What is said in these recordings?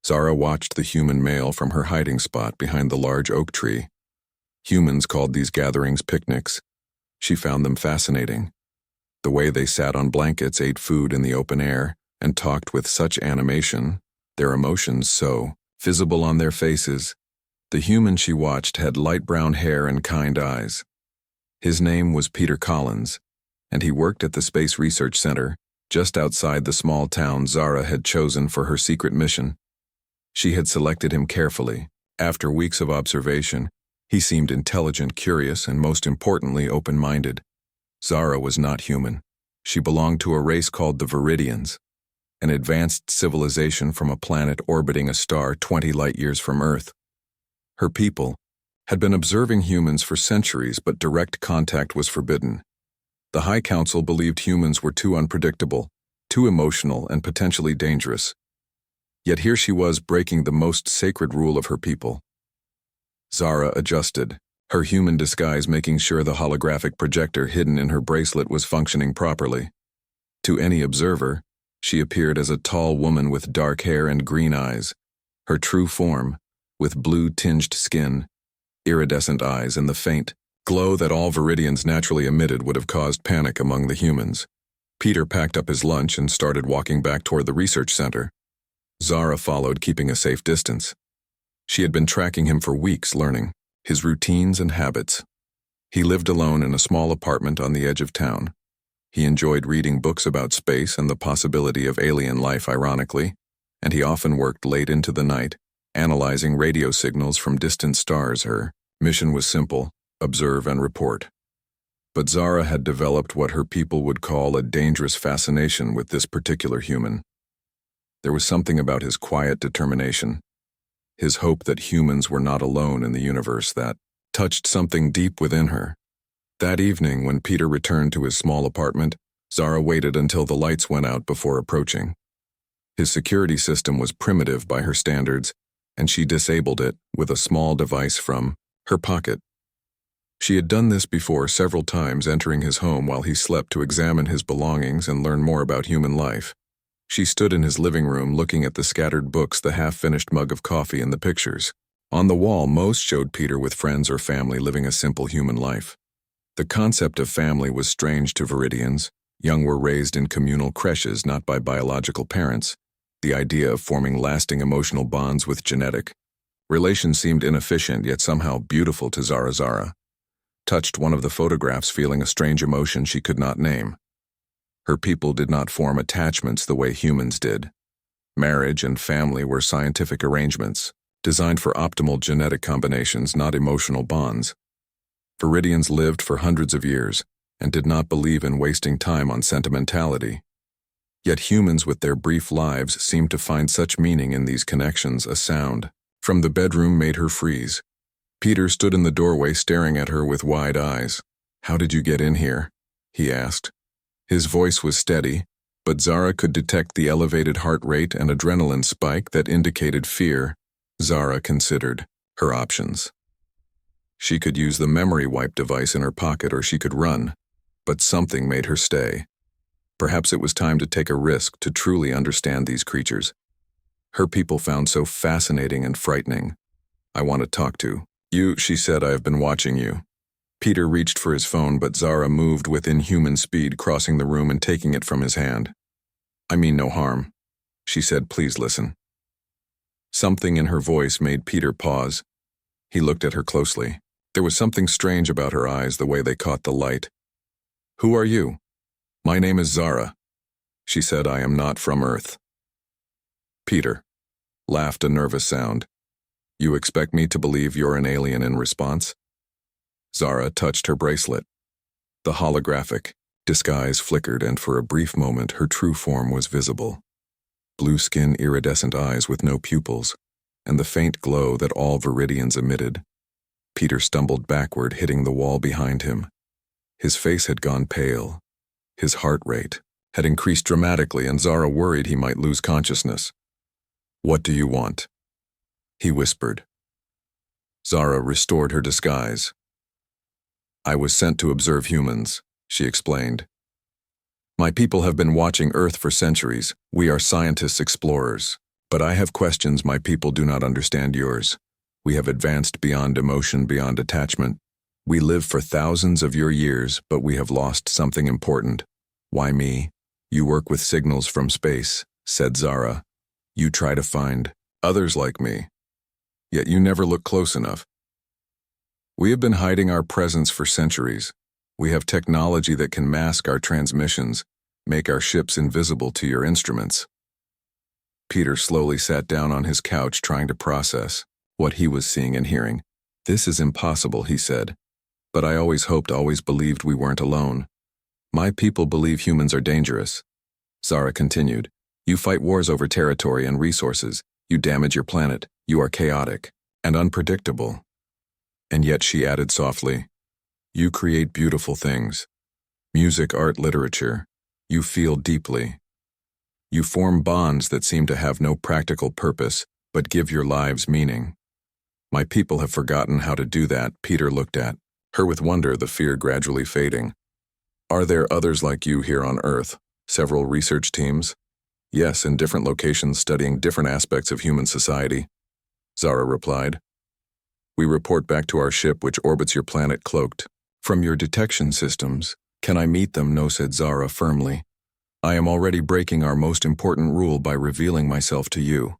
Zara watched the human male from her hiding spot behind the large oak tree. Humans called these gatherings picnics. She found them fascinating. The way they sat on blankets, ate food in the open air, and talked with such animation, their emotions so visible on their faces. The human she watched had light brown hair and kind eyes. His name was Peter Collins, and he worked at the Space Research Center, just outside the small town Zara had chosen for her secret mission. She had selected him carefully. After weeks of observation, he seemed intelligent, curious, and most importantly, open-minded. Zara was not human. She belonged to a race called the Viridians, an advanced civilization from a planet orbiting a star 20 light-years from Earth. Her people had been observing humans for centuries, but direct contact was forbidden. The High Council believed humans were too unpredictable, too emotional, and potentially dangerous. Yet here she was breaking the most sacred rule of her people. Zara adjusted, her human disguise making sure the holographic projector hidden in her bracelet was functioning properly. To any observer, she appeared as a tall woman with dark hair and green eyes. Her true form, with blue-tinged skin, iridescent eyes, and the faint glow that all Viridians naturally emitted would have caused panic among the humans. Peter packed up his lunch and started walking back toward the research center. Zara followed, keeping a safe distance. She had been tracking him for weeks, learning his routines and habits. He lived alone in a small apartment on the edge of town. He enjoyed reading books about space and the possibility of alien life, ironically, and he often worked late into the night, analyzing radio signals from distant stars. Her mission was simple: observe and report. But Zara had developed what her people would call a dangerous fascination with this particular human. There was something about his quiet determination, his hope that humans were not alone in the universe, that touched something deep within her. That evening, when Peter returned to his small apartment, Zara waited until the lights went out before approaching. His security system was primitive by her standards, and she disabled it with a small device from her pocket. She had done this before several times, entering his home while he slept to examine his belongings and learn more about human life. She stood in his living room looking at the scattered books, the half-finished mug of coffee, and the pictures. On the wall, most showed Peter with friends or family living a simple human life. The concept of family was strange to Viridians. Young were raised in communal creches, not by biological parents. The idea of forming lasting emotional bonds with genetic relations seemed inefficient, yet somehow beautiful to Zara. Zara touched one of the photographs, feeling a strange emotion she could not name. Her people did not form attachments the way humans did. Marriage and family were scientific arrangements, designed for optimal genetic combinations, not emotional bonds. Viridians lived for hundreds of years and did not believe in wasting time on sentimentality. Yet humans with their brief lives seemed to find such meaning in these connections. A sound from the bedroom made her freeze. Peter stood in the doorway staring at her with wide eyes. "How did you get in here?" he asked. His voice was steady, but Zara could detect the elevated heart rate and adrenaline spike that indicated fear. Zara considered her options. She could use the memory wipe device in her pocket, or she could run, but something made her stay. Perhaps it was time to take a risk to truly understand these creatures. Her people found so fascinating and frightening. "I want to talk to you," she said. "I have been watching you." Peter reached for his phone, but Zara moved with inhuman speed, crossing the room and taking it from his hand. "I mean no harm," she said. "Please listen." Something in her voice made Peter pause. He looked at her closely. There was something strange about her eyes, the way they caught the light. "Who are you?" "My name is Zara," she said. "I am not from Earth." Peter laughed a nervous sound. "You expect me to believe you're an alien in response?" Zara touched her bracelet. The holographic disguise flickered, and for a brief moment her true form was visible. Blue skin, iridescent eyes with no pupils, and the faint glow that all Viridians emitted. Peter stumbled backward, hitting the wall behind him. His face had gone pale. His heart rate had increased dramatically, and Zara worried he might lose consciousness. "What do you want?" he whispered. Zara restored her disguise. "I was sent to observe humans," she explained. "My people have been watching Earth for centuries. We are scientists, explorers. But I have questions my people do not understand yours. We have advanced beyond emotion, beyond attachment. We live for thousands of your years, but we have lost something important. Why me? You work with signals from space, said Zara. You try to find others like me. Yet you never look close enough. We have been hiding our presence for centuries. We have technology that can mask our transmissions, make our ships invisible to your instruments. Peter slowly sat down on his couch, trying to process what he was seeing and hearing. This is impossible, he said. But I always hoped, always believed we weren't alone. My people believe humans are dangerous. Zara continued. You fight wars over territory and resources. You damage your planet. You are chaotic and unpredictable. And yet, she added softly, you create beautiful things. Music, art, literature. You feel deeply. You form bonds that seem to have no practical purpose, but give your lives meaning. My people have forgotten how to do that. Peter looked at her with wonder, the fear gradually fading. Are there others like you here on Earth? Several research teams? Yes, in different locations studying different aspects of human society. Zara replied. We report back to our ship which orbits your planet cloaked. From your detection systems, can I meet them? No, said Zara firmly. I am already breaking our most important rule by revealing myself to you.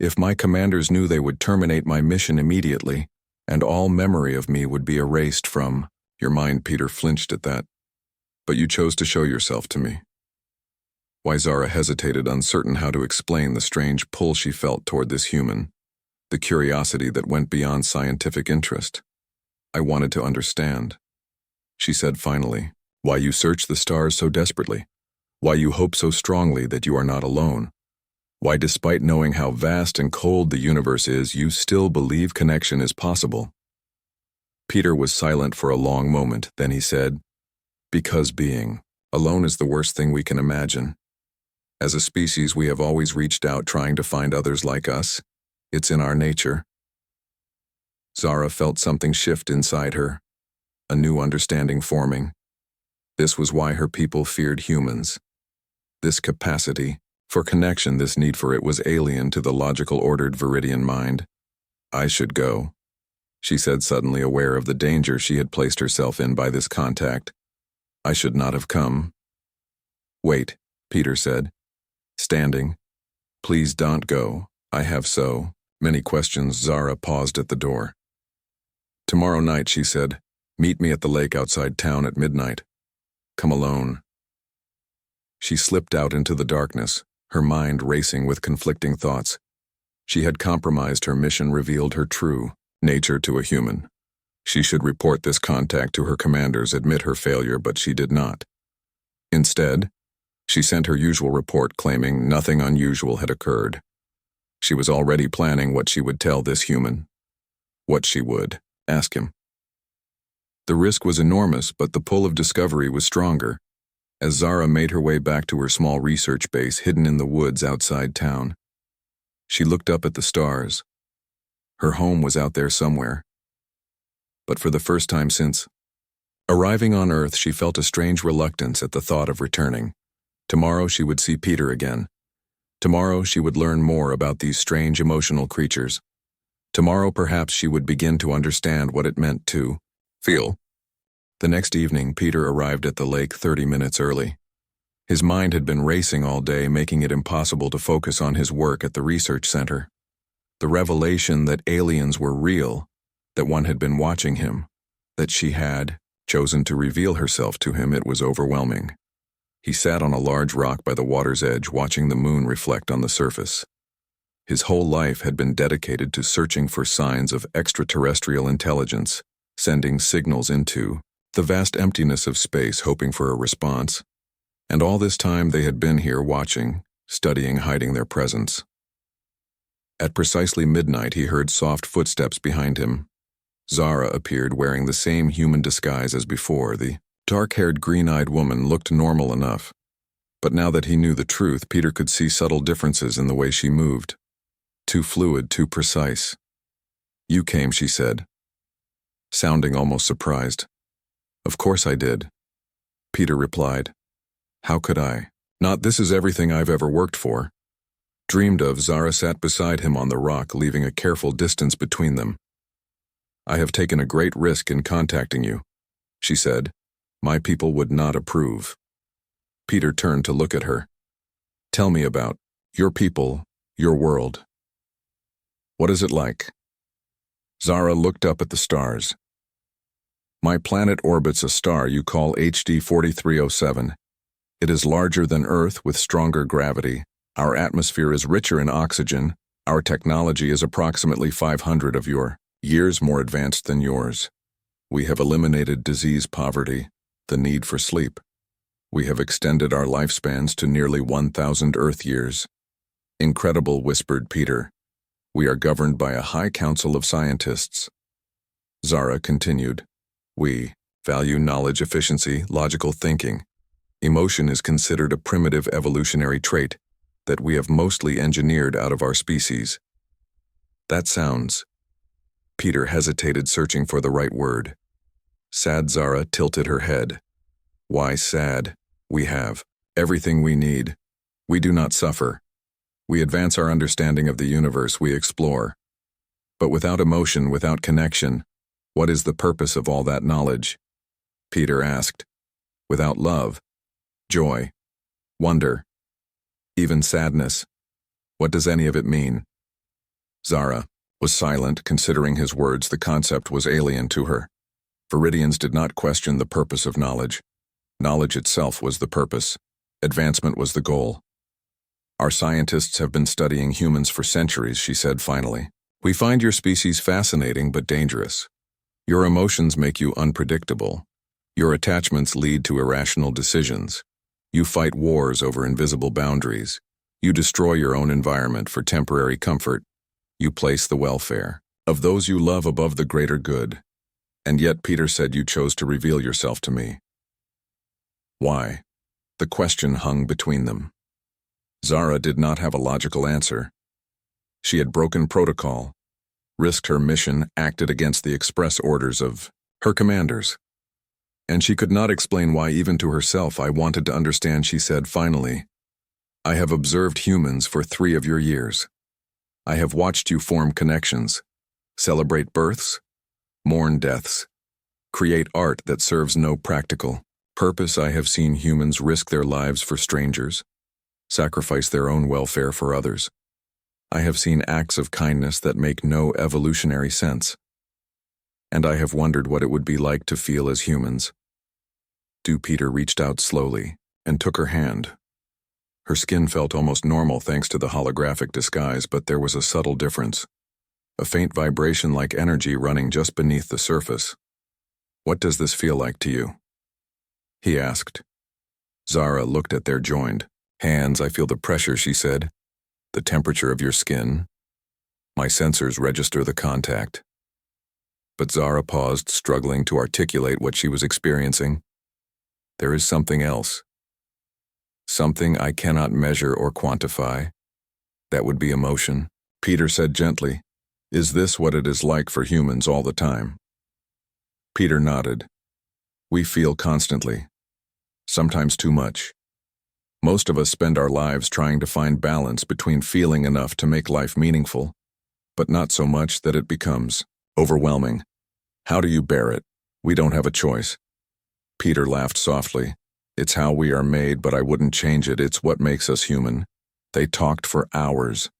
If my commanders knew, they would terminate my mission immediately, and all memory of me would be erased from your mind. Peter flinched at that. But you chose to show yourself to me. Why? Zara hesitated, uncertain how to explain the strange pull she felt toward this human, the curiosity that went beyond scientific interest. I wanted to understand. She said finally, why you search the stars so desperately, why you hope so strongly that you are not alone, why despite knowing how vast and cold the universe is, you still believe connection is possible. Peter was silent for a long moment, then he said, because being alone is the worst thing we can imagine. As a species, we have always reached out trying to find others like us. It's in our nature. Zara felt something shift inside her, a new understanding forming. This was why her people feared humans. This capacity for connection, this need for it, was alien to the logical, ordered Viridian mind. I should go, she said, suddenly aware of the danger she had placed herself in by this contact. I should not have come. Wait, Peter said, standing. Please don't go. I have so many questions. Zara paused at the door. Tomorrow night, she said, meet me at the lake outside town at midnight. Come alone. She slipped out into the darkness, her mind racing with conflicting thoughts. She had compromised her mission, revealed her true nature to a human. She should report this contact to her commanders, admit her failure, but she did not. Instead, she sent her usual report claiming nothing unusual had occurred. She was already planning what she would tell this human. What she would ask him. The risk was enormous, but the pull of discovery was stronger. As Zara made her way back to her small research base hidden in the woods outside town, she looked up at the stars. Her home was out there somewhere. But for the first time since arriving on Earth, she felt a strange reluctance at the thought of returning. Tomorrow she would see Peter again. Tomorrow she would learn more about these strange emotional creatures. Tomorrow perhaps she would begin to understand what it meant to feel. The next evening, Peter arrived at the lake 30 minutes early. His mind had been racing all day, making it impossible to focus on his work at the research center. The revelation that aliens were real, that one had been watching him, that she had chosen to reveal herself to him, it was overwhelming. He sat on a large rock by the water's edge, watching the moon reflect on the surface. His whole life had been dedicated to searching for signs of extraterrestrial intelligence, sending signals into the vast emptiness of space, hoping for a response. And all this time they had been here watching, studying, hiding their presence. At precisely midnight, he heard soft footsteps behind him. Zara appeared wearing the same human disguise as before. The dark-haired, green-eyed woman looked normal enough. But now that he knew the truth, Peter could see subtle differences in the way she moved. Too fluid, too precise. You came, she said, sounding almost surprised. Of course I did, Peter replied. How could I? Not, this is everything I've ever worked for. Dreamed of, Zara sat beside him on the rock, leaving a careful distance between them. "I have taken a great risk in contacting you," she said. "My people would not approve." Peter turned to look at her. "Tell me about your people, your world. What is it like?" Zara looked up at the stars. "My planet orbits a star you call HD 4307. It is larger than Earth with stronger gravity. Our atmosphere is richer in oxygen. Our technology is approximately 500 of your years more advanced than yours. We have eliminated disease, poverty, the need for sleep. We have extended our lifespans to nearly 1,000 Earth years." "Incredible," whispered Peter. "We are governed by a high council of scientists." Zara continued, "We value knowledge, efficiency, logical thinking. Emotion is considered a primitive evolutionary trait that we have mostly engineered out of our species." "That sounds—" Peter hesitated, searching for the right word. "Sad." Zara tilted her head. "Why sad? We have everything we need. We do not suffer. We advance our understanding of the universe, we explore. But without emotion, without connection, what is the purpose of all that knowledge?" Peter asked. "Without love, joy, wonder, even sadness, what does any of it mean?" Zara was silent, considering his words. The concept was alien to her. Viridians did not question the purpose of knowledge. Knowledge itself was the purpose. Advancement was the goal. "Our scientists have been studying humans for centuries," she said finally. "We find your species fascinating but dangerous. Your emotions make you unpredictable. Your attachments lead to irrational decisions. You fight wars over invisible boundaries. You destroy your own environment for temporary comfort. You place the welfare of those you love above the greater good. And yet," Peter said, "you chose to reveal yourself to me." "Why?" The question hung between them. Zara did not have a logical answer. She had broken protocol, risked her mission, acted against the express orders of her commanders. And she could not explain why, even to herself. "I wanted to understand," she said finally. "I have observed humans for 3 of your years. I have watched you form connections, celebrate births, mourn deaths, create art that serves no practical purpose. I have seen humans risk their lives for strangers, sacrifice their own welfare for others. I have seen acts of kindness that make no evolutionary sense. And I have wondered what it would be like to feel as humans." Peter reached out slowly and took her hand. Her skin felt almost normal thanks to the holographic disguise, but there was a subtle difference. A faint vibration like energy running just beneath the surface. "What does this feel like to you?" he asked. Zara looked at their joined hands. "I feel the pressure," she said. "The temperature of your skin. My sensors register the contact." But Zara paused, struggling to articulate what she was experiencing. "There is something else. Something I cannot measure or quantify. That would be emotion," Peter said gently. "Is this what it is like for humans all the time?" Peter nodded. "We feel constantly. Sometimes too much. Most of us spend our lives trying to find balance between feeling enough to make life meaningful, but not so much that it becomes overwhelming. How do you bear it? We don't have a choice." Peter laughed softly. "It's how we are made, but I wouldn't change it. It's what makes us human." They talked for hours.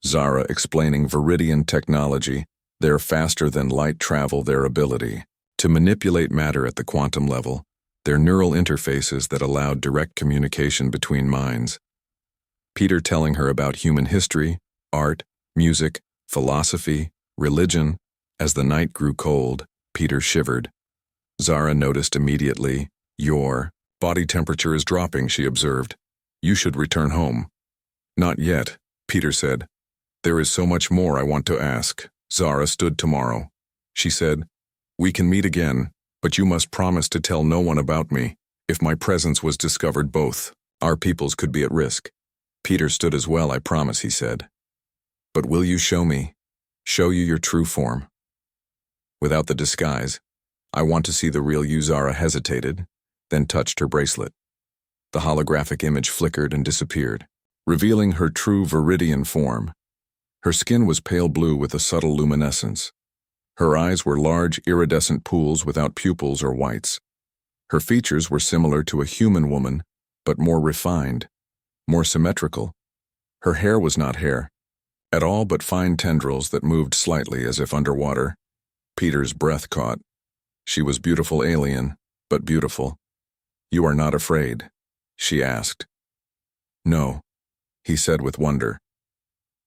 Zara explaining Viridian technology, their faster than light travel, their ability to manipulate matter at the quantum level, their neural interfaces that allowed direct communication between minds. Peter telling her about human history, art, music, philosophy, religion. As the night grew cold, Peter shivered. Zara noticed immediately. "Your body temperature is dropping," she observed. "You should return home." "Not yet," Peter said. "There is so much more I want to ask." Zara stood. "Tomorrow," she said. "We can meet again, but you must promise to tell no one about me. If my presence was discovered, both our peoples could be at risk." Peter stood as well. "I promise," he said. "But will you show me? Show you your true form? Without the disguise. I want to see the real you." Zara hesitated, then touched her bracelet. The holographic image flickered and disappeared. revealing her true viridian form. Her skin was pale blue with a subtle luminescence. Her eyes were large, iridescent pools without pupils or whites. Her features were similar to a human woman, but more refined, more symmetrical. Her hair was not hair at all, but fine tendrils that moved slightly as if underwater. Peter's breath caught. She was beautiful alien, but beautiful. "You are not afraid?" she asked. "No," he said with wonder.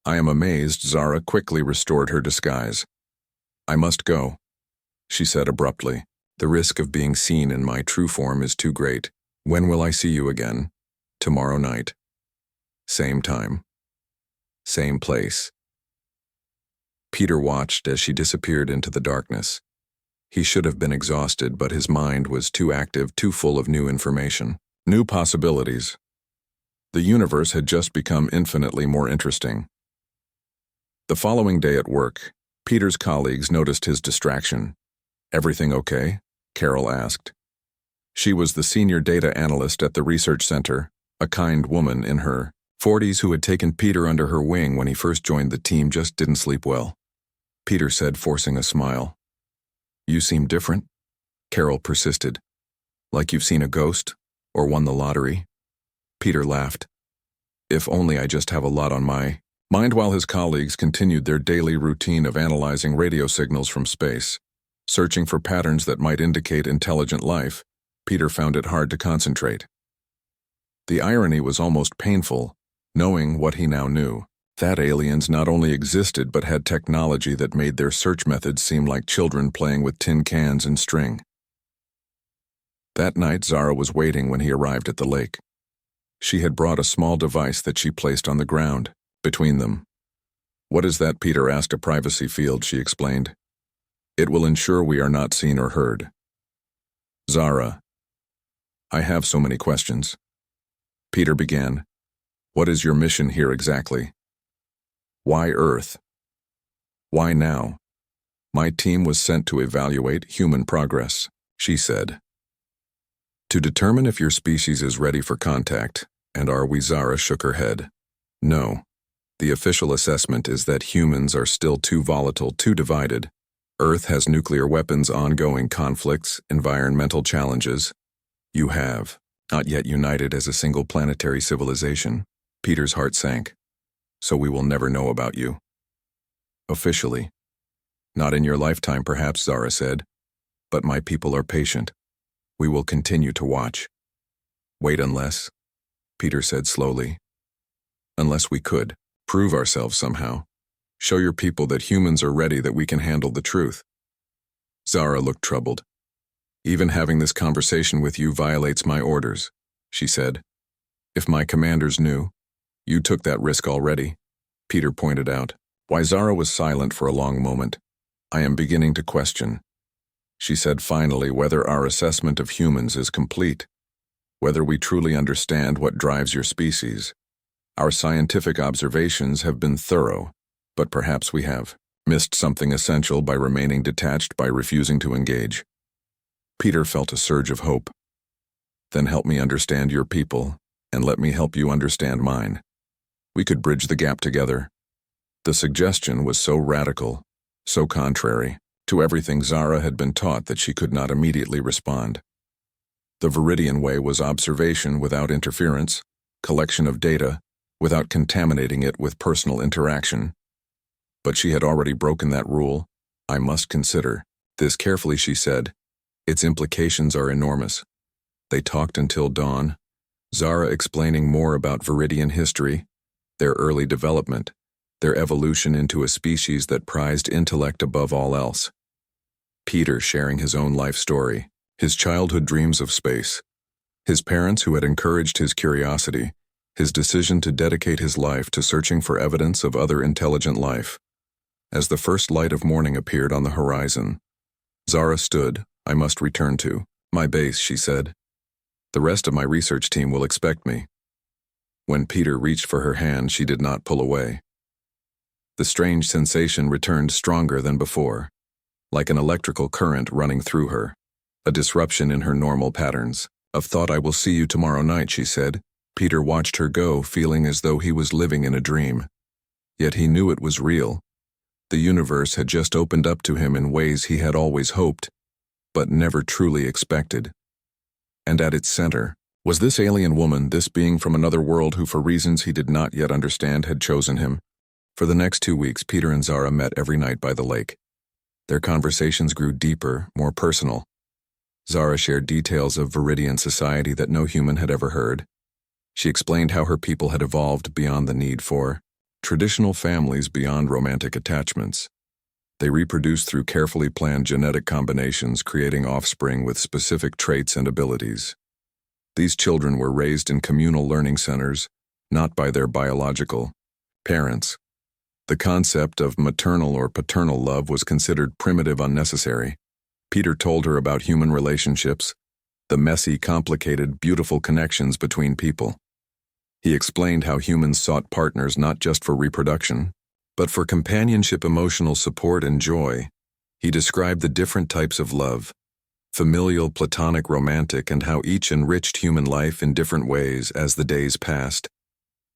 "I am amazed." Zara quickly restored her disguise. "I must go," she said abruptly. "The risk of being seen in my true form is too great. When will I see you again?" "Tomorrow night. Same time. Same place." Peter watched as she disappeared into the darkness. He should have been exhausted, but his mind was too active, too full of new information, new possibilities. The universe had just become infinitely more interesting. The following day at work, Peter's colleagues noticed his distraction. "Everything okay?" Carol asked. She was the senior data analyst at the research center, a kind woman in her 40s who had taken Peter under her wing when he first joined the team. "Just didn't sleep well," Peter said, forcing a smile. "You seem different," Carol persisted. "Like you've seen a ghost or won the lottery." Peter laughed. "If only I just have a lot on my mind." While his colleagues continued their daily routine of analyzing radio signals from space, searching for patterns that might indicate intelligent life, Peter found it hard to concentrate. The irony was almost painful, knowing what he now knew, that aliens not only existed but had technology that made their search methods seem like children playing with tin cans and string. That night, Zara was waiting when he arrived at the lake. She had brought a small device that she placed on the ground, between them. "What is that?" Peter asked. "A privacy field," she explained. "It will ensure we are not seen or heard." "Zara, I have so many questions." Peter began. "What is your mission here exactly? Why Earth? Why now?" "My team was sent to evaluate human progress," she said. "To determine if your species is ready for contact, and are we?" Zara shook her head. "No. The official assessment is that humans are still too volatile, too divided. Earth has nuclear weapons, ongoing conflicts, environmental challenges. You have not yet united as a single planetary civilization." Peter's heart sank. "So we will never know about you." "Officially. Not in your lifetime, perhaps," Zara said. "But my people are patient. We will continue to watch." "Wait unless," Peter said slowly. "Unless we could prove ourselves somehow. Show your people that humans are ready, that we can handle the truth." Zara looked troubled. "Even having this conversation with you violates my orders," she said. "If my commanders knew." "You took that risk already," Peter pointed out. Why Zara was silent for a long moment. "I am beginning to question," she said finally, "whether our assessment of humans is complete, whether we truly understand what drives your species. Our scientific observations have been thorough, but perhaps we have missed something essential by remaining detached, by refusing to engage." Peter felt a surge of hope. "Then help me understand your people, and let me help you understand mine. We could bridge the gap together." The suggestion was so radical, so contrary to everything Zara had been taught, that she could not immediately respond. The Viridian way was observation without interference, collection of data without contaminating it with personal interaction. But she had already broken that rule. "I must consider this carefully," she said. "Its implications are enormous." They talked until dawn, Zara explaining more about Viridian history, their early development, their evolution into a species that prized intellect above all else. Peter sharing his own life story, his childhood dreams of space, his parents who had encouraged his curiosity, his decision to dedicate his life to searching for evidence of other intelligent life. As the first light of morning appeared on the horizon, Zara stood. "I must return to my base," she said. "The rest of my research team will expect me." When Peter reached for her hand, she did not pull away. The strange sensation returned stronger than before, like an electrical current running through her, a disruption in her normal patterns of thought. "I will see you tomorrow night," she said. Peter watched her go, feeling as though he was living in a dream. Yet he knew it was real. The universe had just opened up to him in ways he had always hoped, but never truly expected. And at its center was this alien woman, this being from another world who, for reasons he did not yet understand, had chosen him. For the next 2 weeks, Peter and Zara met every night by the lake. Their conversations grew deeper, more personal. Zara shared details of Viridian society that no human had ever heard. She explained how her people had evolved beyond the need for traditional families, beyond romantic attachments. They reproduced through carefully planned genetic combinations, creating offspring with specific traits and abilities. These children were raised in communal learning centers, not by their biological parents. The concept of maternal or paternal love was considered primitive, unnecessary. Peter told her about human relationships, the messy, complicated, beautiful connections between people. He explained how humans sought partners not just for reproduction, but for companionship, emotional support, and joy. He described the different types of love, familial, platonic, romantic, and how each enriched human life in different ways as the days passed.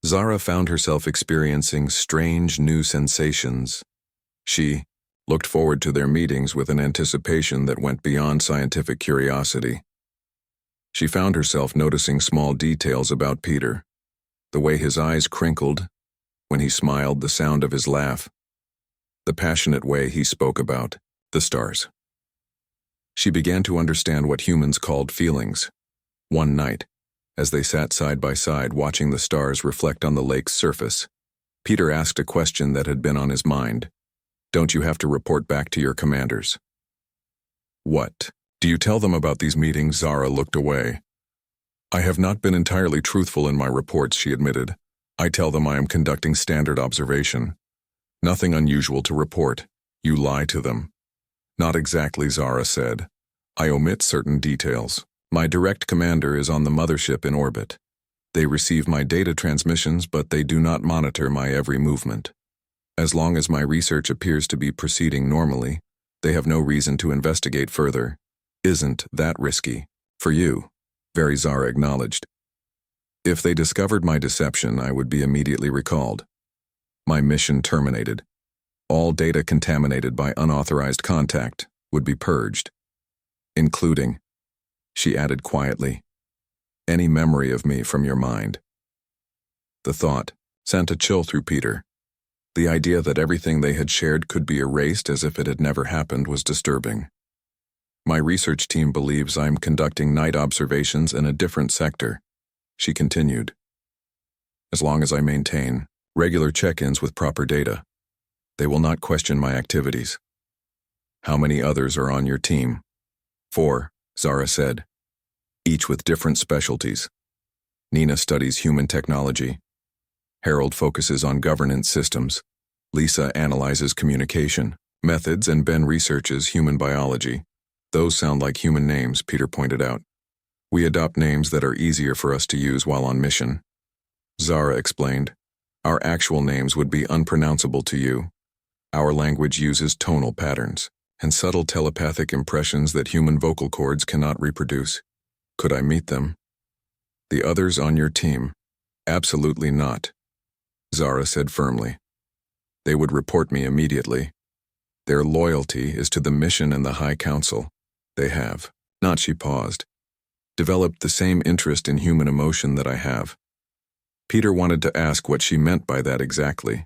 Zara found herself experiencing strange new sensations. She looked forward to their meetings with an anticipation that went beyond scientific curiosity. She found herself noticing small details about Peter, the way his eyes crinkled when he smiled, the sound of his laugh, the passionate way he spoke about the stars. She began to understand what humans called feelings. One night, as they sat side by side watching the stars reflect on the lake's surface, Peter asked a question that had been on his mind. Don't you have to report back to your commanders? What? Do you tell them about these meetings? Zara looked away. I have not been entirely truthful in my reports, she admitted. I tell them I am conducting standard observation. Nothing unusual to report. You lie to them. Not exactly, Zara said. I omit certain details. My direct commander is on the mothership in orbit. They receive my data transmissions, but they do not monitor my every movement. As long as my research appears to be proceeding normally, they have no reason to investigate further. Isn't that risky? For you, very Zara acknowledged. If they discovered my deception, I would be immediately recalled. My mission terminated. All data contaminated by unauthorized contact would be purged, including, she added quietly, any memory of me from your mind. The thought sent a chill through Peter. The idea that everything they had shared could be erased as if it had never happened was disturbing. My research team believes I'm conducting night observations in a different sector, she continued. As long as I maintain regular check-ins with proper data, they will not question my activities. How many others are on your team? 4, Zara said, each with different specialties. Nina studies human technology. Harold focuses on governance systems. Lisa analyzes communication methods, and Ben researches human biology. Those sound like human names, Peter pointed out. We adopt names that are easier for us to use while on mission. Zara explained. Our actual names would be unpronounceable to you. Our language uses tonal patterns and subtle telepathic impressions that human vocal cords cannot reproduce. Could I meet them? The others on your team? Absolutely not, Zara said firmly. They would report me immediately. Their loyalty is to the mission and the High Council. They have, not she paused, developed the same interest in human emotion that I have. Peter wanted to ask what she meant by that exactly,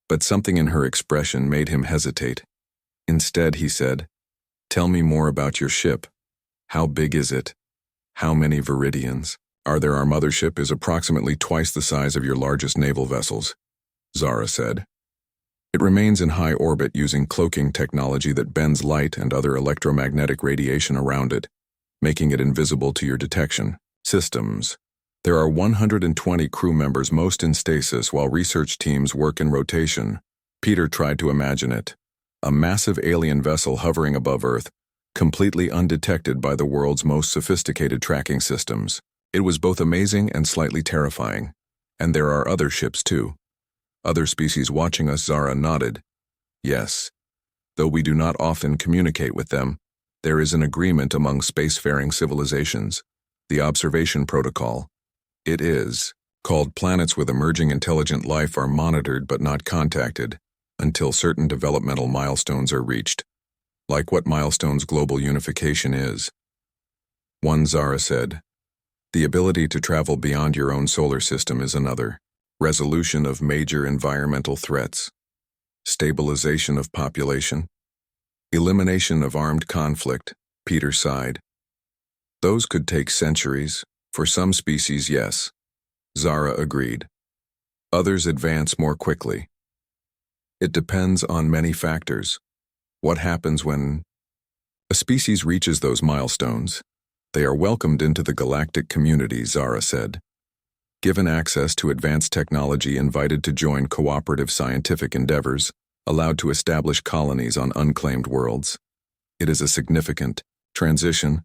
but something in her expression made him hesitate. Instead, he said, Tell me more about your ship. How big is it? How many Viridians? Our mothership is approximately twice the size of your largest naval vessels, Zara said. It remains in high orbit using cloaking technology that bends light and other electromagnetic radiation around it, making it invisible to your detection systems. There are 120 crew members, most in stasis, while research teams work in rotation. Peter tried to imagine it. A massive alien vessel hovering above Earth, completely undetected by the world's most sophisticated tracking systems. It was both amazing and slightly terrifying. And there are other ships too. Other species watching us, Zara nodded. Yes. Though we do not often communicate with them, there is an agreement among spacefaring civilizations, the observation protocol. It is, called planets with emerging intelligent life are monitored but not contacted until certain developmental milestones are reached. Like what milestones global unification is. One Zara said, the ability to travel beyond your own solar system is another. Resolution of major environmental threats. Stabilization of population. Elimination of armed conflict, Peter sighed. Those could take centuries. For some species, yes. Zara agreed. Others advance more quickly. It depends on many factors. What happens when a species reaches those milestones? They are welcomed into the galactic community, Zara said. Given access to advanced technology, invited to join cooperative scientific endeavors, allowed to establish colonies on unclaimed worlds. It is a significant transition,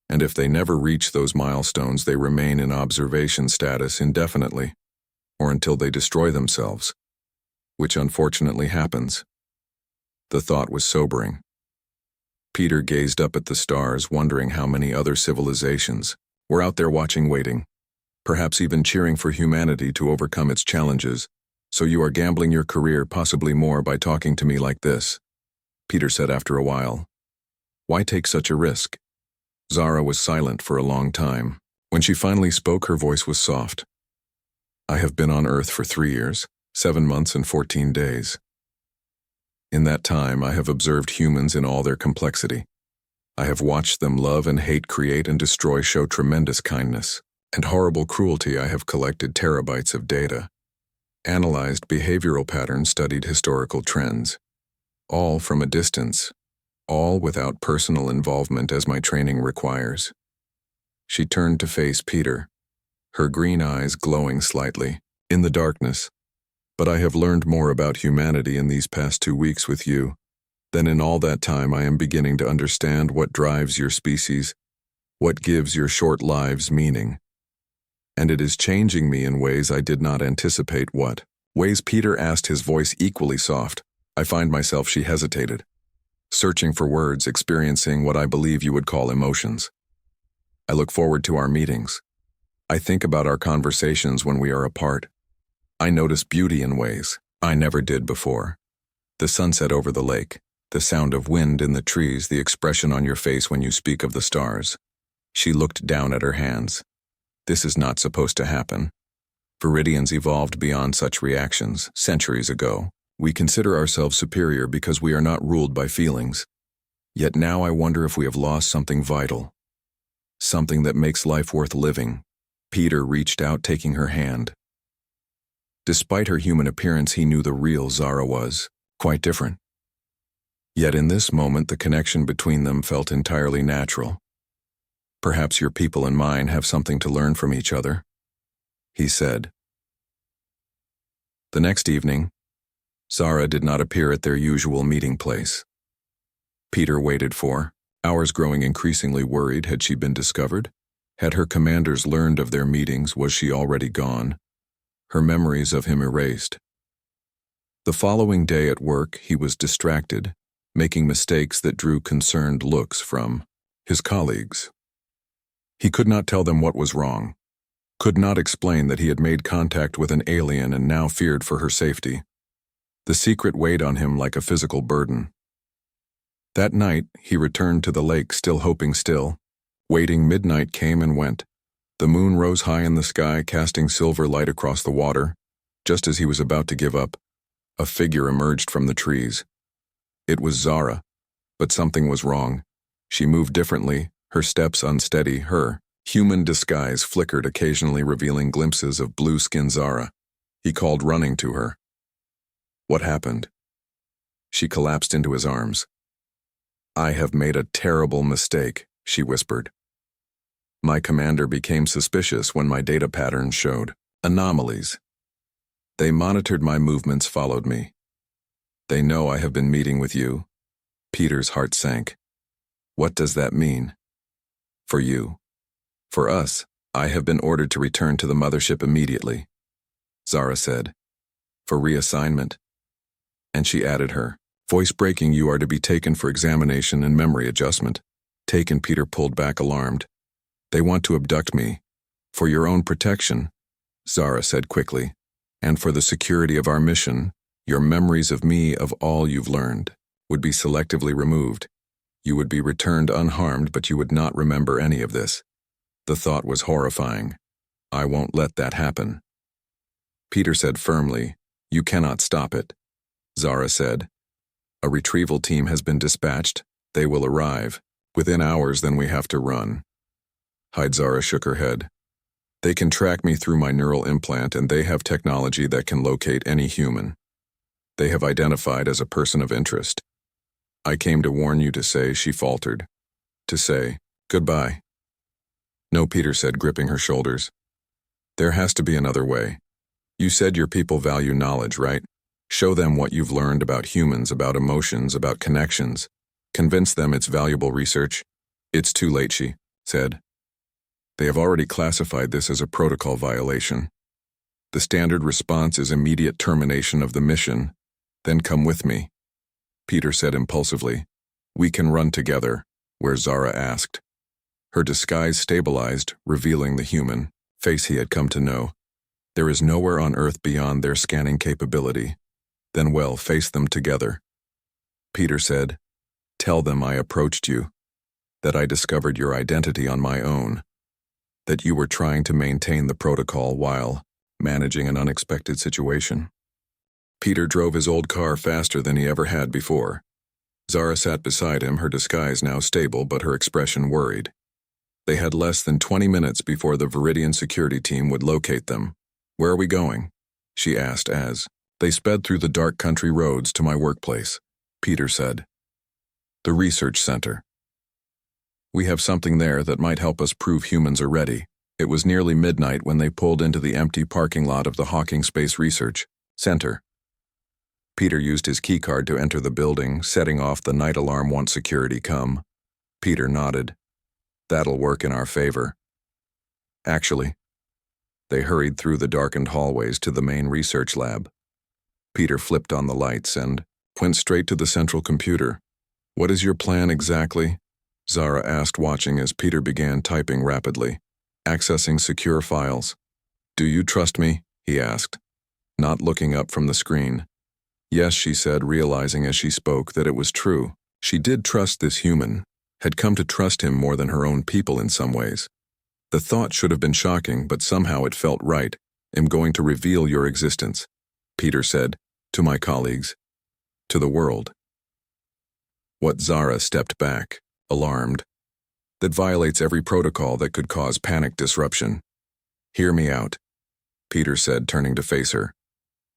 and if they never reach those milestones, they remain in observation status indefinitely, or until they destroy themselves, which unfortunately happens. The thought was sobering. Peter gazed up at the stars, wondering how many other civilizations were out there watching, waiting, perhaps even cheering for humanity to overcome its challenges. So you are gambling your career, possibly more, by talking to me like this, Peter said after a while. Why take such a risk? Zara was silent for a long time. When she finally spoke, her voice was soft. I have been on Earth for 3 years, 7 months and 14 days. In that time, I have observed humans in all their complexity. I have watched them love and hate, create and destroy, show tremendous kindness and horrible cruelty. I have collected terabytes of data, analyzed behavioral patterns, studied historical trends, all from a distance, all without personal involvement as my training requires. She turned to face Peter, her green eyes glowing slightly in the darkness. But I have learned more about humanity in these past 2 weeks with you than in all that time. I am beginning to understand what drives your species, what gives your short lives meaning. And it is changing me in ways I did not anticipate. What ways? Peter asked, his voice equally soft. I find myself, she hesitated, searching for words, experiencing what I believe you would call emotions. I look forward to our meetings. I think about our conversations when we are apart. I notice beauty in ways I never did before. The sunset over the lake, the sound of wind in the trees, the expression on your face when you speak of the stars. She looked down at her hands. This is not supposed to happen. Viridians evolved beyond such reactions centuries ago. We consider ourselves superior because we are not ruled by feelings. Yet now I wonder if we have lost something vital, something that makes life worth living. Peter reached out, taking her hand. Despite her human appearance, he knew the real Zara was quite different. Yet in this moment, the connection between them felt entirely natural. Perhaps your people and mine have something to learn from each other, he said. The next evening, Zara did not appear at their usual meeting place. Peter waited for hours, growing increasingly worried. Had she been discovered? Had her commanders learned of their meetings? Was she already gone? Her memories of him erased. The following day at work, he was distracted, making mistakes that drew concerned looks from his colleagues. He could not tell them what was wrong, could not explain that he had made contact with an alien and now feared for her safety. The secret weighed on him like a physical burden. That night, he returned to the lake, still hoping, still waiting. Midnight came and went. The moon rose high in the sky, casting silver light across the water. Just as he was about to give up, a figure emerged from the trees. It was Zara, but something was wrong. She moved differently, her steps unsteady, her human disguise flickered, occasionally revealing glimpses of blue-skinned Zara. He called, running to her. What happened? She collapsed into his arms. I have made a terrible mistake, she whispered. My commander became suspicious when my data patterns showed anomalies. They monitored my movements, followed me. They know I have been meeting with you. Peter's heart sank. What does that mean? For you. For us, I have been ordered to return to the mothership immediately, Zara said. For reassignment. And she added, her voice breaking, you are to be taken for examination and memory adjustment. Taken? Peter pulled back, alarmed. They want to abduct me. For your own protection, Zara said quickly, and for the security of our mission, your memories of me, of all you've learned, would be selectively removed. You would be returned unharmed, but you would not remember any of this. The thought was horrifying. I won't let that happen. Peter said firmly, You cannot stop it. Zara said, A retrieval team has been dispatched. They will arrive. Within hours, then we have to run. Zara shook her head. They can track me through my neural implant, and they have technology that can locate any human. They have identified as a person of interest. I came to warn you, to say, she faltered. To say, goodbye. No, Peter said, gripping her shoulders. There has to be another way. You said your people value knowledge, right? Show them what you've learned about humans, about emotions, about connections. Convince them it's valuable research. It's too late, she said. They have already classified this as a protocol violation. The standard response is immediate termination of the mission. Then come with me. Peter said impulsively. We can run together, where Zara asked. Her disguise stabilized, revealing the human face he had come to know. There is nowhere on Earth beyond their scanning capability. Then well, face them together. Peter said, Tell them I approached you, that I discovered your identity on my own, that you were trying to maintain the protocol while managing an unexpected situation. Peter drove his old car faster than he ever had before. Zara sat beside him, her disguise now stable but her expression worried. They had less than 20 minutes before the Viridian security team would locate them. Where are we going? She asked as they sped through the dark country roads to my workplace. Peter said. The research center. We have something there that might help us prove humans are ready. It was nearly midnight when they pulled into the empty parking lot of the Hawking Space Research Center. Peter used his keycard to enter the building, setting off the night alarm once security come. Peter nodded. That'll work in our favor. Actually, they hurried through the darkened hallways to the main research lab. Peter flipped on the lights and went straight to the central computer. What is your plan exactly? Zara asked, watching as Peter began typing rapidly, accessing secure files. Do you trust me? He asked, not looking up from the screen. Yes, she said, realizing as she spoke that it was true. She did trust this human, had come to trust him more than her own people in some ways. The thought should have been shocking, but somehow it felt right. I'm going to reveal your existence, Peter said, to my colleagues, to the world. What? Zara stepped back, alarmed. That violates every protocol that could cause panic disruption. Hear me out, Peter said, turning to face her.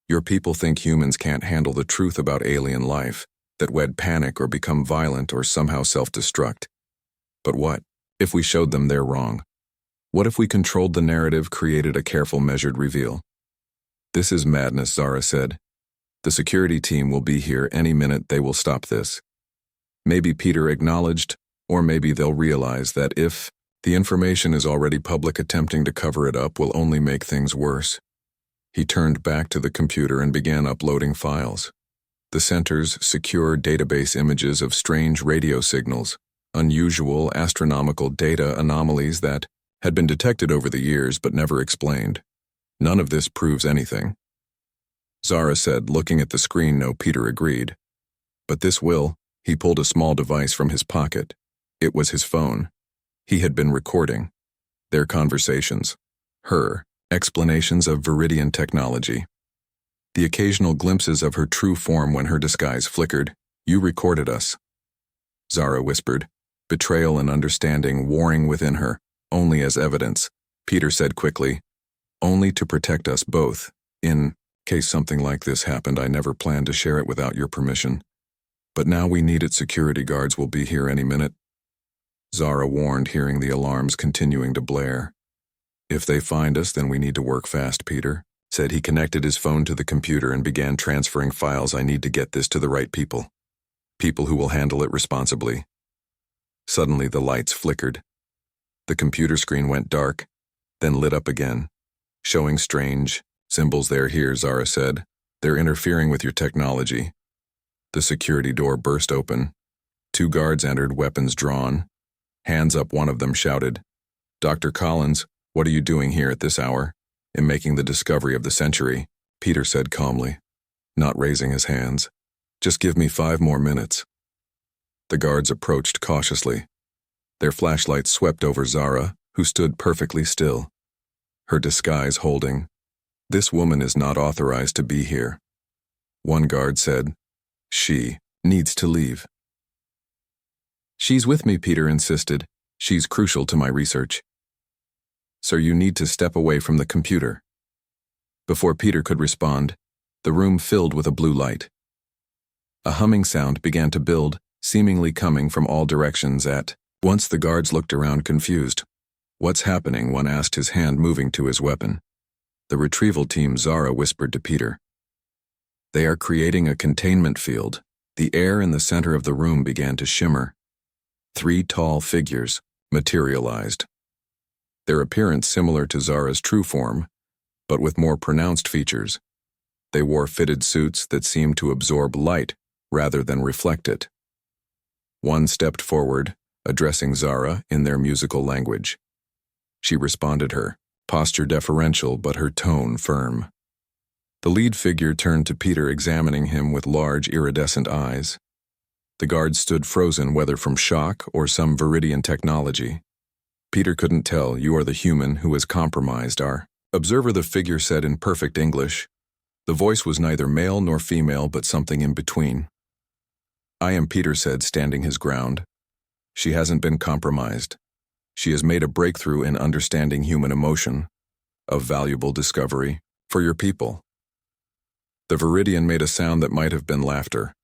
Your people think humans can't handle the truth about alien life, that we'd panic or become violent or somehow self-destruct. But what if we showed them they're wrong? What if we controlled the narrative, created a careful, measured reveal? This is madness, Zara said. The security team will be here any minute. They will stop this. Maybe Peter acknowledged, or maybe they'll realize that if the information is already public, attempting to cover it up will only make things worse. He turned back to the computer and began uploading files. The center's secure database images of strange radio signals, unusual astronomical data anomalies that had been detected over the years but never explained. None of this proves anything. Zara said, looking at the screen. No, Peter agreed. But this will. He pulled a small device from his pocket. It was his phone. He had been recording their conversations, her explanations of Viridian technology, the occasional glimpses of her true form when her disguise flickered. You recorded us, Zara whispered, betrayal and understanding warring within her, only as evidence, Peter said quickly, only to protect us both. In case something like this happened, I never planned to share it without your permission. But now we need it. Security guards will be here any minute. Zara warned, hearing the alarms continuing to blare. If they find us, then we need to work fast, Peter said. He connected his phone to the computer and began transferring files. I need to get this to the right people. People who will handle it responsibly. Suddenly the lights flickered. The computer screen went dark, then lit up again, showing strange symbols. They're here, Zara said. They're interfering with your technology. The security door burst open. 2 guards entered, weapons drawn. Hands up, one of them shouted. Dr. Collins, "What are you doing here at this hour?" "In making the discovery of the century," Peter said calmly, not raising his hands. "Just give me 5 more minutes." The guards approached cautiously. Their flashlights swept over Zara, who stood perfectly still, her disguise holding. "This woman is not authorized to be here." One guard said, "She needs to leave." "She's with me," Peter insisted. "She's crucial to my research." "Sir, you need to step away from the computer." Before Peter could respond, the room filled with a blue light. A humming sound began to build, seemingly coming from all directions at once. The guards looked around confused. "What's happening?" one asked, his hand moving to his weapon. "The retrieval team," Zara whispered to Peter. "They are creating a containment field." The air in the center of the room began to shimmer. 3 tall figures materialized, their appearance similar to Zara's true form, but with more pronounced features. They wore fitted suits that seemed to absorb light rather than reflect it. One stepped forward, addressing Zara in their musical language. She responded, her posture deferential but her tone firm. The lead figure turned to Peter, examining him with large, iridescent eyes. The guards stood frozen, whether from shock or some Viridian technology. Peter couldn't tell. "You are the human who has compromised our observer," the figure said in perfect English. The voice was neither male nor female, but something in between. "I am," Peter said, standing his ground. "She hasn't been compromised. She has made a breakthrough in understanding human emotion, a valuable discovery for your people." The Viridian made a sound that might have been laughter.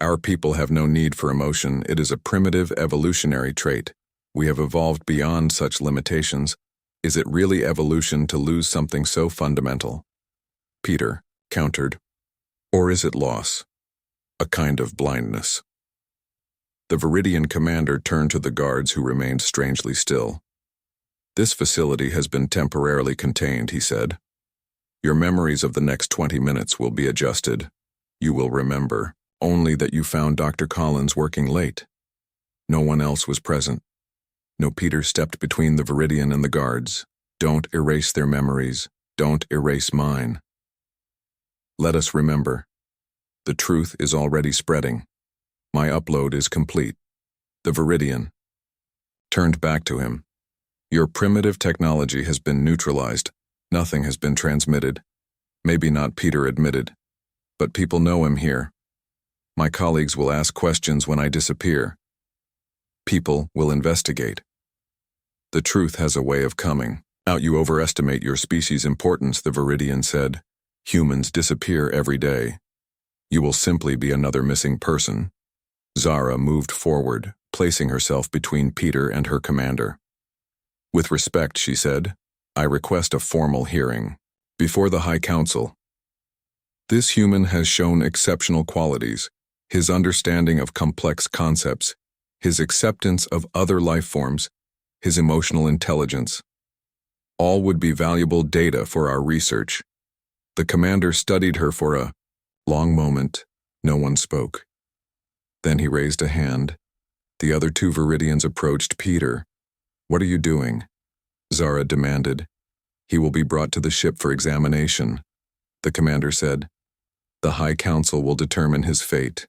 "Our people have no need for emotion. It is a primitive evolutionary trait. We have evolved beyond such limitations. Is it really evolution to lose something so fundamental?" Peter countered. "Or is it loss? A kind of blindness?" The Viridian commander turned to the guards, who remained strangely still. "This facility has been temporarily contained," he said. "Your memories of the next 20 minutes will be adjusted. You will remember only that you found Dr. Collins working late. No one else was present." No, Peter stepped between the Viridian and the guards. "Don't erase their memories. Don't erase mine. Let us remember. The truth is already spreading. My upload is complete." The Viridian turned back to him. "Your primitive technology has been neutralized. Nothing has been transmitted." "Maybe not," Peter admitted. "But people know him here. My colleagues will ask questions when I disappear. People will investigate. The truth has a way of coming out." "You overestimate your species' importance," the Viridian said. "Humans disappear every day. You will simply be another missing person." Zara moved forward, placing herself between Peter and her commander. "With respect," she said, "I request a formal hearing before the High Council. This human has shown exceptional qualities, his understanding of complex concepts, his acceptance of other life forms, his emotional intelligence. All would be valuable data for our research." The commander studied her for a long moment. No one spoke. Then he raised a hand. The other 2 Viridians approached Peter. "What are you doing?" Zara demanded. "He will be brought to the ship for examination," the commander said. "The High Council will determine his fate.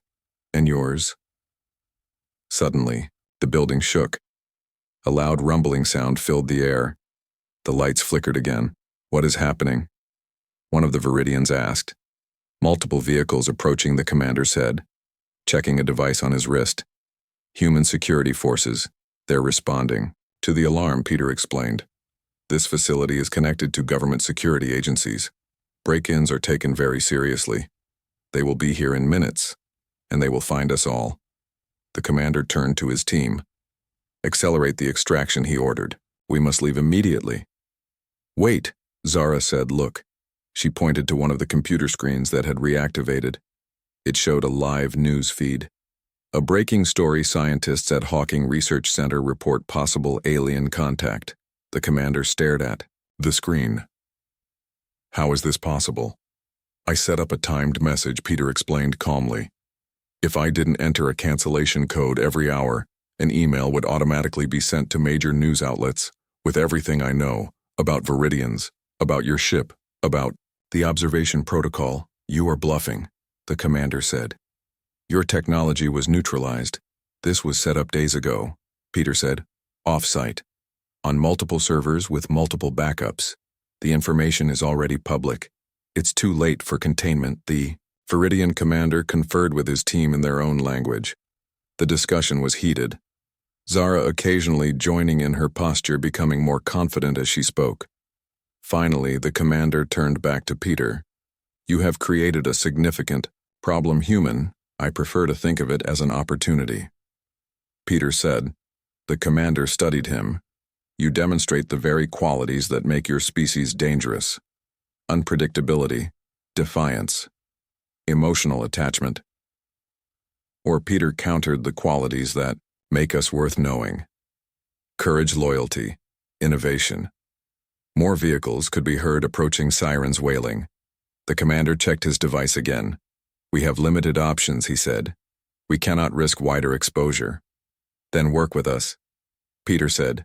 And yours." Suddenly, the building shook. A loud rumbling sound filled the air. The lights flickered again. "What is happening?" one of the Viridians asked. "Multiple vehicles approaching," the commander said, checking a device on his wrist. "Human security forces. They're responding to the alarm," Peter explained. "This facility is connected to government security agencies. Break-ins are taken very seriously. They will be here in minutes, and they will find us all." The commander turned to his team. "Accelerate the extraction," he ordered. "We must leave immediately." "Wait," Zara said. "Look." She pointed to one of the computer screens that had reactivated. It showed a live news feed. "A breaking story: scientists at Hawking Research Center report possible alien contact." The commander stared at the screen. "How is this possible?" "I set up a timed message," Peter explained calmly. "If I didn't enter a cancellation code every hour, an email would automatically be sent to major news outlets with everything I know About Viridians, about your ship, about the observation protocol. You are bluffing, the commander said. Your technology was neutralized. This was set up days ago, Peter said. Off-site. On multiple servers with multiple backups. The information is already public. It's too late for containment. The Viridian commander conferred with his team in their own language. The discussion was heated. Zara occasionally joining in her posture, becoming more confident as she spoke. Finally, the commander turned back to Peter. You have created a significant problem. Human, I prefer to think of it as an opportunity. Peter said. The commander studied him. You demonstrate the very qualities that make your species dangerous. Unpredictability, defiance, emotional attachment. Or Peter countered the qualities that make us worth knowing. Courage, loyalty, innovation. More vehicles could be heard approaching, sirens wailing. The commander checked his device again. We have limited options, he said. We cannot risk wider exposure. Then work with us, Peter said.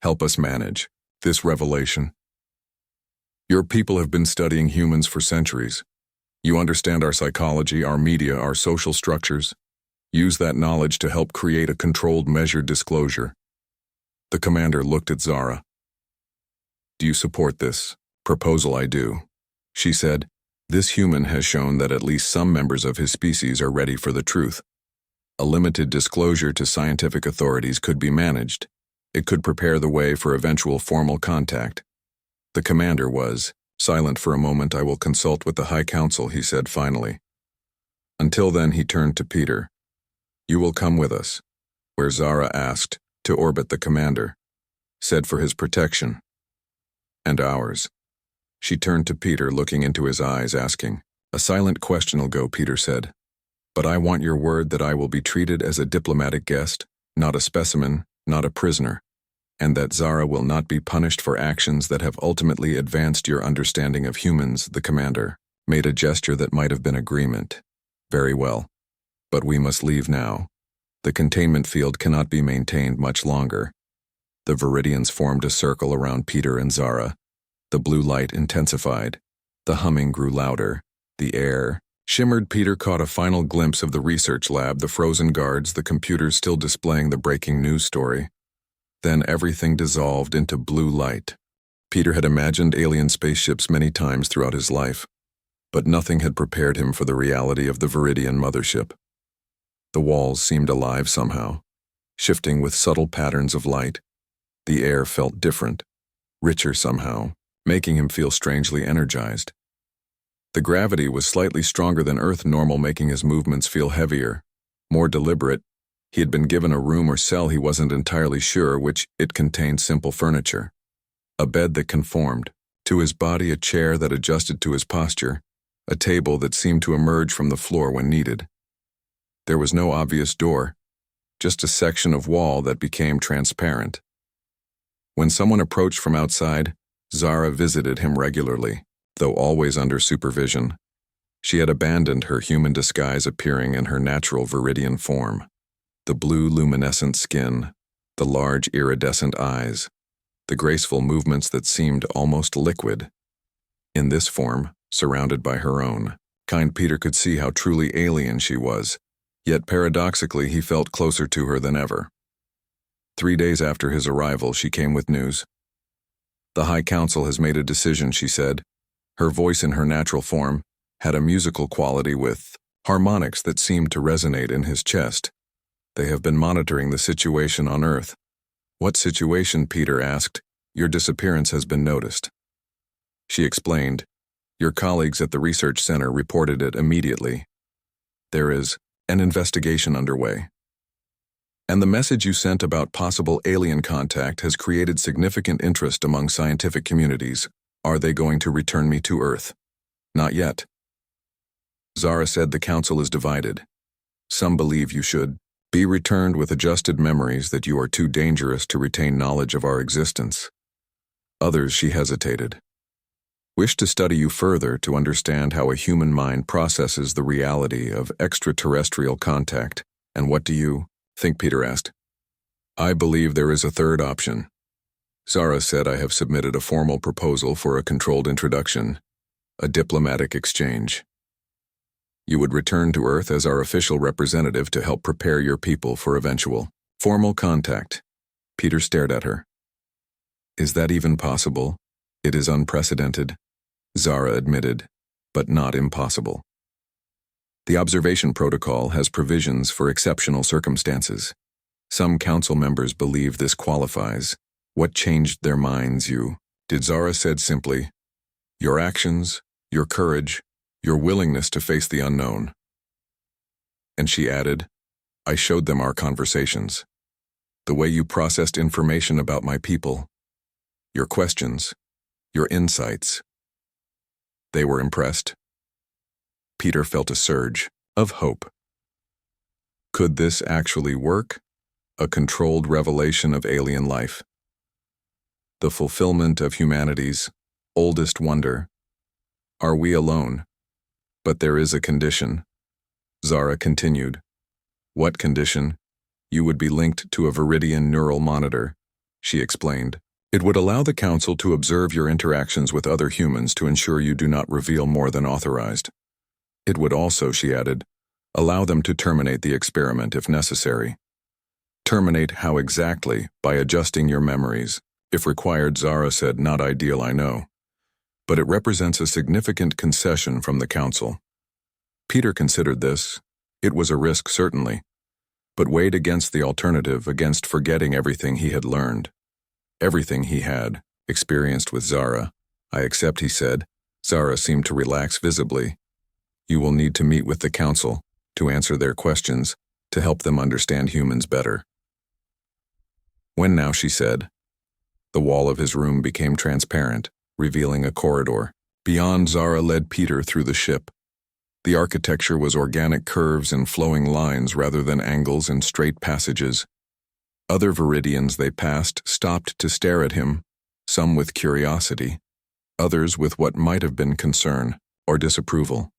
Help us manage this revelation. Your people have been studying humans for centuries. You understand our psychology, our media, our social structures. Use that knowledge to help create a controlled, measured disclosure. The commander looked at Zara. Do you support this proposal? I do, she said. This human has shown that at least some members of his species are ready for the truth. A limited disclosure to scientific authorities could be managed. It could prepare the way for eventual formal contact. The commander was silent for a moment. I will consult with the High Council, he said finally. Until then, he turned to Peter. You will come with us, where Zara asked, to orbit the commander. Said for his protection. And ours. She turned to Peter, looking into his eyes, asking. A silent question'll go, Peter said. But I want your word that I will be treated as a diplomatic guest, not a specimen, not a prisoner, and that Zara will not be punished for actions that have ultimately advanced your understanding of humans. The commander made a gesture that might have been agreement. Very well. But we must leave now. The containment field cannot be maintained much longer. The Viridians formed a circle around Peter and Zara. The blue light intensified. The humming grew louder. The air shimmered. Peter caught a final glimpse of the research lab, the frozen guards, the computers still displaying the breaking news story. Then everything dissolved into blue light. Peter had imagined alien spaceships many times throughout his life, but nothing had prepared him for the reality of the Viridian mothership. The walls seemed alive somehow, shifting with subtle patterns of light. The air felt different, richer somehow, making him feel strangely energized. The gravity was slightly stronger than Earth normal, making his movements feel heavier, more deliberate. He had been given a room or cell, he wasn't entirely sure which. It contained simple furniture. A bed that conformed to his body, a chair that adjusted to his posture, a table that seemed to emerge from the floor when needed. There was no obvious door, just a section of wall that became transparent. When someone approached from outside, Zara visited him regularly, though always under supervision. She had abandoned her human disguise, appearing in her natural Viridian form. The blue luminescent skin, the large iridescent eyes, the graceful movements that seemed almost liquid. In this form, surrounded by her own kind, Peter could see how truly alien she was, yet paradoxically he felt closer to her than ever. 3 days after his arrival, she came with news. The High Council has made a decision, she said. Her voice, in her natural form, had a musical quality with harmonics that seemed to resonate in his chest. They have been monitoring the situation on Earth. What situation? Peter asked. Your disappearance has been noticed. She explained. Your colleagues at the research center reported it immediately. There is an investigation underway. And the message you sent about possible alien contact has created significant interest among scientific communities. Are they going to return me to Earth? Not yet. Zara said the council is divided. Some believe you should be returned with adjusted memories, that you are too dangerous to retain knowledge of our existence. Others, she hesitated, wish to study you further to understand how a human mind processes the reality of extraterrestrial contact. And what do you think? Peter asked. I believe there is a third option. Zara said, I have submitted a formal proposal for a controlled introduction, a diplomatic exchange. You would return to Earth as our official representative to help prepare your people for eventual formal contact. Peter stared at her. Is that even possible? It is unprecedented, Zara admitted, but not impossible. The observation protocol has provisions for exceptional circumstances. Some council members believe this qualifies. What changed their minds, you did? Zara said simply, your actions, your courage, your willingness to face the unknown. And she added, I showed them our conversations. The way you processed information about my people. Your questions, your insights. They were impressed. Peter felt a surge of hope. Could this actually work? A controlled revelation of alien life. The fulfillment of humanity's oldest wonder. Are we alone? But there is a condition. Zara continued. What condition? You would be linked to a Viridian neural monitor, she explained. It would allow the Council to observe your interactions with other humans to ensure you do not reveal more than authorized. It would also, she added, allow them to terminate the experiment if necessary. Terminate how exactly? By adjusting your memories. If required, Zara said, not ideal, I know. But it represents a significant concession from the Council. Peter considered this. It was a risk, certainly, but weighed against the alternative, against forgetting everything he had learned. Everything he had experienced with Zara. I accept, he said. Zara seemed to relax visibly. You will need to meet with the Council to answer their questions, to help them understand humans better. When now, she said. The wall of his room became transparent, revealing a corridor. Beyond, Zara led Peter through the ship. The architecture was organic curves and flowing lines rather than angles and straight passages. Other Viridians they passed stopped to stare at him, some with curiosity, others with what might have been concern or disapproval.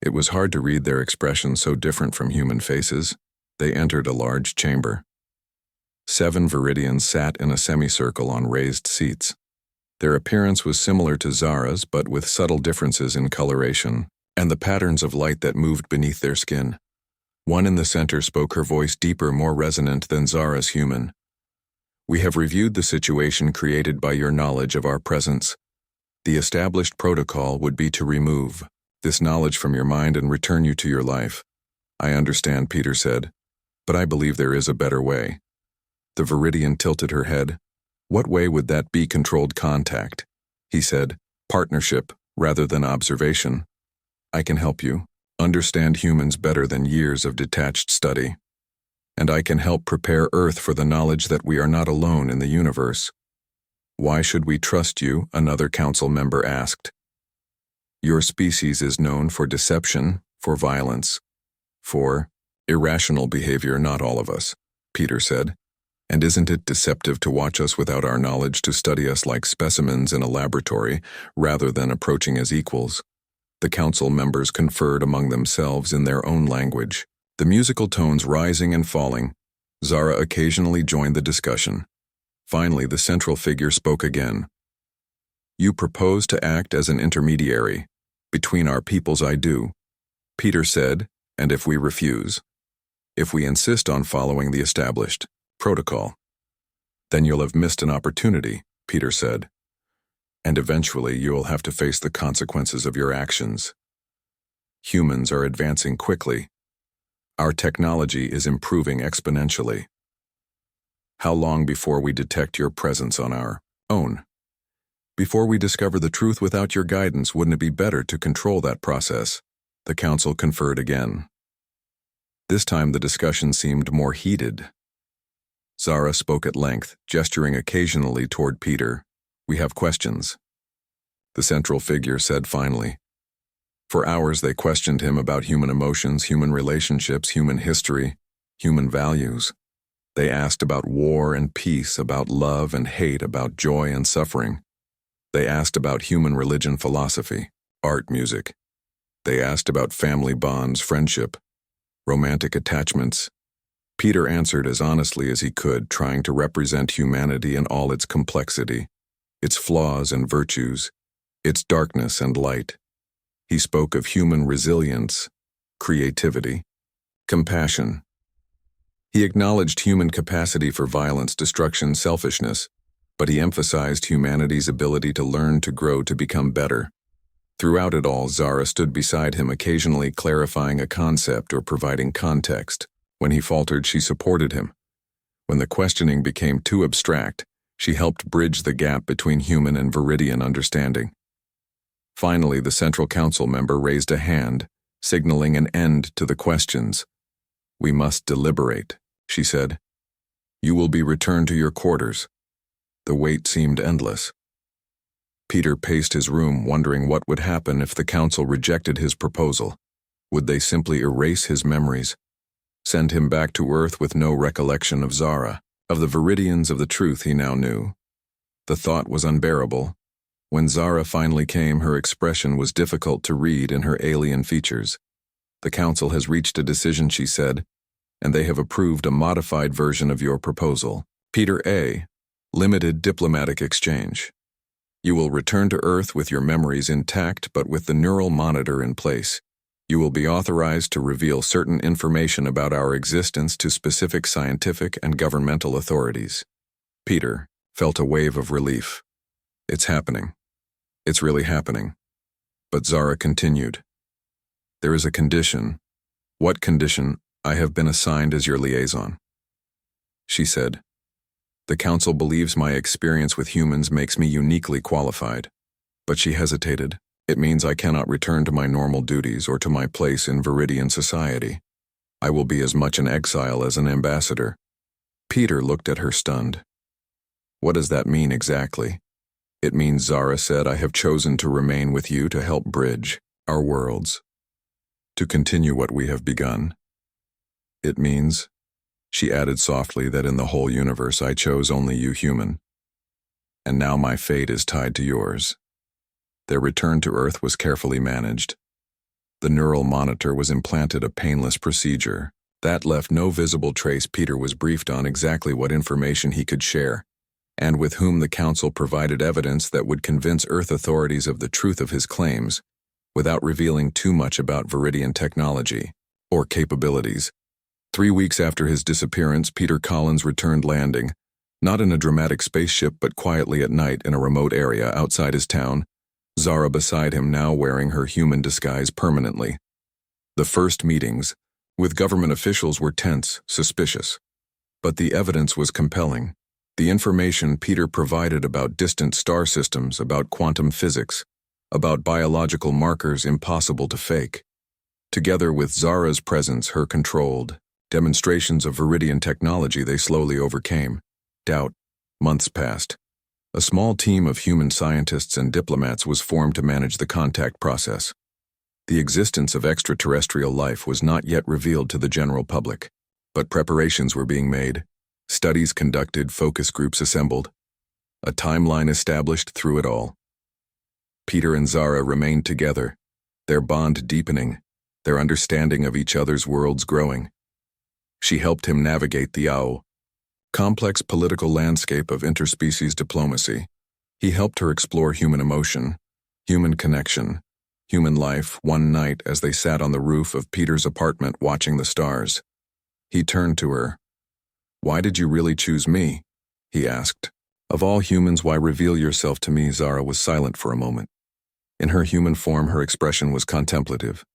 It was hard to read their expressions so different from human faces. They entered a large chamber. 7 Viridians sat in a semicircle on raised seats. Their appearance was similar to Zara's, but with subtle differences in coloration and the patterns of light that moved beneath their skin. One in the center spoke, her voice deeper, more resonant than Zara's human. We have reviewed the situation created by your knowledge of our presence. The established protocol would be to remove this knowledge from your mind and return you to your life. I understand, Peter said, but I believe there is a better way. The Viridian tilted her head. What way would that be? Controlled contact, he said, partnership rather than observation. I can help you understand humans better than years of detached study. And I can help prepare Earth for the knowledge that we are not alone in the universe. Why should we trust you? Another council member asked. Your species is known for deception, for violence, for irrational behavior. Not all of us, Peter said. And isn't it deceptive to watch us without our knowledge, to study us like specimens in a laboratory rather than approaching as equals? The council members conferred among themselves in their own language, the musical tones rising and falling. Zara occasionally joined the discussion. Finally, the central figure spoke again. You propose to act as an intermediary between our peoples. I do, Peter said, and if we refuse, if we insist on following the established protocol, then you'll have missed an opportunity, Peter said. And eventually you'll have to face the consequences of your actions. Humans are advancing quickly. Our technology is improving exponentially. How long before we detect your presence on our own? Before we discover the truth without your guidance, wouldn't it be better to control that process? The council conferred again. This time the discussion seemed more heated. Zara spoke at length, gesturing occasionally toward Peter. We have questions, the central figure said finally. For hours they questioned him about human emotions, human relationships, human history, human values. They asked about war and peace, about love and hate, about joy and suffering. They asked about human religion, philosophy, art, music. They asked about family bonds, friendship, romantic attachments. Peter answered as honestly as he could, trying to represent humanity in all its complexity, its flaws and virtues, its darkness and light. He spoke of human resilience, creativity, compassion. He acknowledged human capacity for violence, destruction, selfishness, but he emphasized humanity's ability to learn, to grow, to become better. Throughout it all, Zara stood beside him, occasionally clarifying a concept or providing context. When he faltered, she supported him. When the questioning became too abstract, she helped bridge the gap between human and Viridian understanding. Finally, the Central Council member raised a hand, signaling an end to the questions. "We must deliberate," she said. "You will be returned to your quarters." The wait seemed endless. Peter paced his room, wondering what would happen if the council rejected his proposal. Would they simply erase his memories, send him back to Earth with no recollection of Zara, of the Viridians, of the truth he now knew? The thought was unbearable. When Zara finally came, her expression was difficult to read in her alien features. "The council has reached a decision," she said, "and they have approved a modified version of your proposal. Peter A. Limited diplomatic exchange. You will return to Earth with your memories intact, but with the neural monitor in place. You will be authorized to reveal certain information about our existence to specific scientific and governmental authorities." Peter felt a wave of relief. It's happening. It's really happening. But Zara continued. "There is a condition." "What condition?" "I have been assigned as your liaison," she said. "The council believes my experience with humans makes me uniquely qualified." But she hesitated. "It means I cannot return to my normal duties or to my place in Viridian society. I will be as much an exile as an ambassador." Peter looked at her stunned. "What does that mean exactly?" "It means," Zara said, "I have chosen to remain with you to help bridge our worlds, to continue what we have begun. It means," she added softly, "that in the whole universe I chose only you human. And now my fate is tied to yours." Their return to Earth was carefully managed. The neural monitor was implanted, a painless procedure that left no visible trace. Peter was briefed on exactly what information he could share, and with whom the council provided evidence that would convince Earth authorities of the truth of his claims, without revealing too much about Viridian technology or capabilities. 3 weeks after his disappearance, Peter Collins returned, landing, not in a dramatic spaceship but quietly at night in a remote area outside his town, Zara beside him, now wearing her human disguise permanently. The first meetings with government officials were tense, suspicious. But the evidence was compelling. The information Peter provided about distant star systems, about quantum physics, about biological markers impossible to fake. Together with Zara's presence, her controlled demonstrations of Viridian technology, they slowly overcame doubt. Months passed. A small team of human scientists and diplomats was formed to manage the contact process. The existence of extraterrestrial life was not yet revealed to the general public, but preparations were being made, studies conducted, focus groups assembled, a timeline established through it all. Peter and Zara remained together, their bond deepening, their understanding of each other's worlds growing. She helped him navigate the complex political landscape of interspecies diplomacy. He helped her explore human emotion, human connection, human life. One night, as they sat on the roof of Peter's apartment watching the stars, he turned to her. "Why did you really choose me?" he asked. "Of all humans, why reveal yourself to me?" Zara was silent for a moment. In her human form, her expression was contemplative.